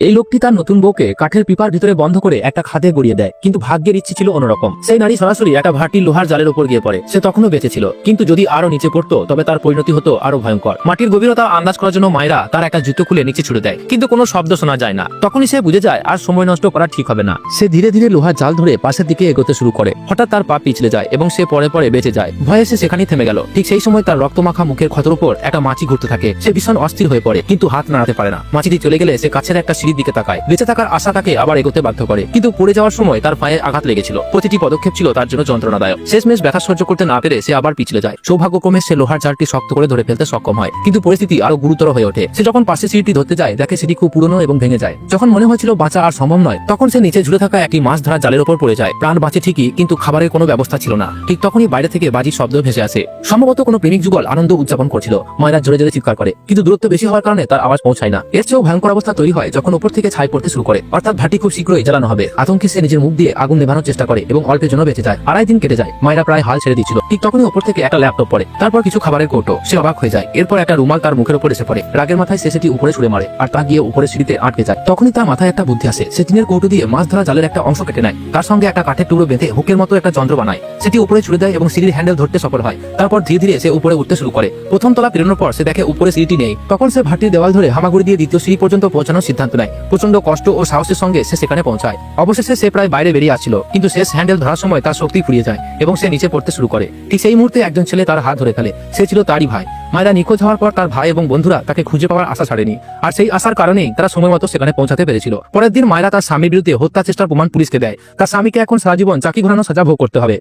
এই লোকটি তার নতুন বউকে কাঠের পিপার ভিতরে বন্ধ করে একটা খাদে গড়িয়ে দেয়, কিন্তু ভাগ্যের ইচ্ছে ছিল অন্যরকম। সেই নারী সরাসরি একটা ভাটি লোহার জালের উপর গিয়ে পড়ে। সে তখনও বেঁচে ছিল, কিন্তু যদি আরো নিচে পড়তো তবে তার পরিণতি হতো আরো ভয়ঙ্কর। মাটির গভীরতা আন্দাজ করার জন্য মায়েরা তার একটা জুতো খুলে নিচে ছুড়ে দেয়, কিন্তু কোনো শব্দ শোনা যায় না। তখনই সে বুঝে যায় আর সময় নষ্ট করা ঠিক হবে না। সে ধীরে ধীরে লোহার জাল ধরে পাশের দিকে এগোতে শুরু করে। হঠাৎ তার পা পিছলে যায় এবং সে পরে পরে বেঁচে যায়। ভয়ে সে সেখানেই থেমে গেল। ঠিক সেই সময় তার রক্তমাখা মুখের ক্ষতের উপর একটা মাছি ঘুরতে থাকে। সে ভীষণ অস্থির হয়ে পড়ে, কিন্তু হাত নাড়াতে পারে না। মাছিটি চলে গেলে সে কাছের একটা সিঁড়ির দিকে তাকায়। বেঁচে থাকার আশা তাকে আবার এগোতে বাধ্য করে, কিন্তু পড়ে যাওয়ার সময় তার পায়ে আঘাত লেগেছিল। প্রতিটি পদক্ষেপ ছিল তার জন্য যন্ত্রণাদায়ক। শেষমেশ ব্যথা সহ্য করতে না পেরে সে আবার পিছলে যায়। সৌভাগ্যক্রমে সে লোহার জালটি শক্ত করে ধরে ফেলতে সক্ষম হয়, কিন্তু পরিস্থিতি আরো গুরুতর হয়ে ওঠে। সে যখন পাশে সিঁড়িটি ধরতে যায়, দেখে সেটি খুব পুরনো এবং ভেঙে যায়। যখন মনে হয়েছিল বাঁচা আর সম্ভব নয়, তখন সে নিচে ঝুলে থাকা একটি মাছ ধরা জালের উপর পড়ে যায়। প্রাণ বাঁচে ঠিকই, কিন্তু খাবারের কোনো ব্যবস্থা ছিল না। ঠিক তখনই বাইরে থেকে বাজির শব্দ ভেসে আসে। সম্ভবত কোনো প্রেমিক যুগল আনন্দ উদযাপন করছিল। মায়েরা জোরে জোরে চিৎকার করে, কিন্তু দূরত্ব বেশি হওয়ার কারণে তার আওয়াজ পৌঁছায় না। এর চেয়েও ভয়ঙ্কর অবস্থা তৈরি হয় যখন উপর থেকে ছাই পড়তে শুরু করে, অর্থাৎ ভাটি খুব শীঘ্রই জ্বালানো হবে। আতঙ্কে সে নিজের মুখ দিয়ে আগুন নেভানোর চেষ্টা করে এবং অল্পের জন্য বেঁচে যায়। 2.5 দিন কেটে যায়। মায়েরা প্রায় হাল ছেড়ে দিয়েছিল। ঠিক তখনই উপর থেকে একটা ল্যাপটপ পড়ে, তারপর কিছু খাবারের কৌটো। সে অবাক হয়ে যায়। এরপর একটা রুমাল তার মুখের উপর এসে পড়ে। রাগের মাথায় সে সেটি উপরে ছুড়ে মারে আর তা গিয়ে উপরে সিঁড়িতে আটকে যায়। তখনই তার মাথায় একটা বুদ্ধি আসে। সে টিনের কৌটো দিয়ে মাছ ধরা জালের একটা অংশ কেটে নেয়, তার সঙ্গে একটা কাঠের টুকরো বেঁধে হুকের মতো একটা যন্ত্র বানায়। সেটি উপরে ছুড়ে দেয় এবং সিঁড়ির হ্যান্ডেল ধরতে সফল হয়। তারপর ধীরে ধীরে সে উপরে উঠতে শুরু করে। প্রথম তলা পেরোনোর পর সে দেখে উপরে সিঁড়িটি নেই। তখন সে ভাটির দেওয়াল ধরে হামাগুড়ি দিয়ে দ্বিতীয় সিঁড়ি পর্যন্ত পৌঁছানোর সিদ্ধান্ত নেয়। প্রচন্ড কষ্ট ও সাহসের সঙ্গে সে সেখানে পৌঁছায়। অবশেষে সে প্রায় বাইরে বেরিয়ে আসছিল, কিন্তু শেষ হ্যান্ডেল ধরার সময় তার শক্তি ফুরিয়ে যায় এবং সে নিচে পড়তে শুরু করে। ঠিক সেই মুহূর্তে একজন ছেলে তার হাত ধরে ফেলে। সে ছিল তারই ভাই। মায়েরা নিখোঁজ হওয়ার পর তার ভাই এবং বন্ধুরা তাকে খুঁজে পাওয়ার আশা ছাড়েনি, আর সেই আশার কারণেই তারা সময় মতো সেখানে পৌঁছাতে পেরেছিল। পরের দিন মায়েরা তার স্বামীর বিরুদ্ধে হত্যা চেষ্টার প্রমাণ পুলিশকে দেয়। তার স্বামীকে এখন সারা জীবন চাকি ঘোরানো সাজা ভোগ করতে হবে।